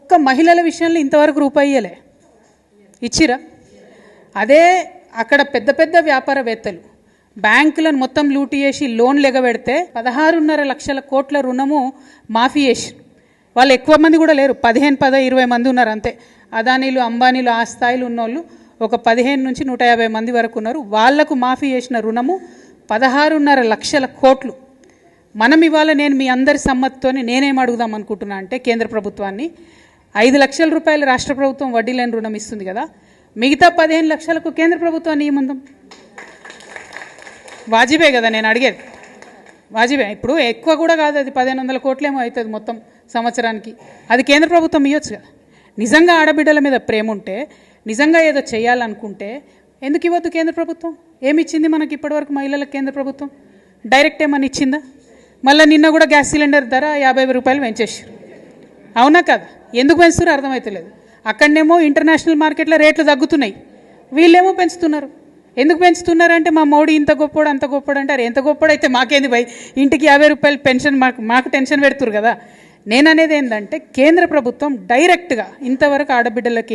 ఒక్క మహిళల విషయంలో ఇంతవరకు రూపాయి ఇయ్యలే. ఇచ్చిరా? అదే అక్కడ పెద్ద పెద్ద వ్యాపారవేత్తలు బ్యాంకులను మొత్తం లూటీ చేసి లోన్లు ఎగబెడితే 16.5 లక్షల కోట్ల రుణము మాఫీ చేసి, వాళ్ళు ఎక్కువ మంది కూడా లేరు, 15-20 మంది ఉన్నారు అంతే. అదానీలు అంబానీలు ఆ స్థాయిలో ఉన్నోళ్ళు ఒక 15 నుంచి 150 మంది వరకు ఉన్నారు. వాళ్లకు మాఫీ చేసిన రుణము 16.5 లక్షల కోట్లు. మనం ఇవాళ నేను మీ అందరి సమ్మతితోనే నేనేం అడుగుదాం అనుకుంటున్నా అంటే, కేంద్ర ప్రభుత్వాన్ని 5 లక్షల రూపాయలు రాష్ట్ర ప్రభుత్వం వడ్డీ లేని రుణం ఇస్తుంది కదా, మిగతా 15 లక్షలకు కేంద్ర ప్రభుత్వాన్ని ఇవ్వమందాం. వాజిబే కదా నేను అడిగేది, వాజిబే. ఇప్పుడు ఎక్కువ కూడా కాదు, అది 1500 కోట్లేమో అవుతుంది మొత్తం సంవత్సరానికి. అది కేంద్ర ప్రభుత్వం ఇవ్వచ్చు కదా. నిజంగా ఆడబిడ్డల మీద ప్రేమ ఉంటే, నిజంగా ఏదో చేయాలనుకుంటే ఎందుకు ఇవ్వద్దు కేంద్ర ప్రభుత్వం? ఏమి ఇచ్చింది మనకి ఇప్పటివరకు మహిళలకు కేంద్ర ప్రభుత్వం? డైరెక్ట్ ఏమని ఇచ్చిందా? మళ్ళీ నిన్న కూడా గ్యాస్ సిలిండర్ ధర 50 రూపాయలు పెంచేసారు. అవునా కదా? ఎందుకు పెంచుతారో అర్థమవుతలేదు. అక్కడనేమో ఇంటర్నేషనల్ మార్కెట్లో రేట్లు తగ్గుతున్నాయి, వీళ్ళేమో పెంచుతున్నారు. ఎందుకు పెంచుతున్నారంటే మా మోడీ ఇంత గొప్పోడు అంత గొప్పోడు అంటారు. ఎంత గొప్పోడైతే మాకేంది భయ్, ఇంటికి 50 రూపాయలు పెన్షన్ మాకు టెన్షన్ పెడుతురు కదా. నేను అనేది ఏంటంటే, కేంద్ర ప్రభుత్వం డైరెక్ట్గా ఇంతవరకు ఆడబిడ్డలకి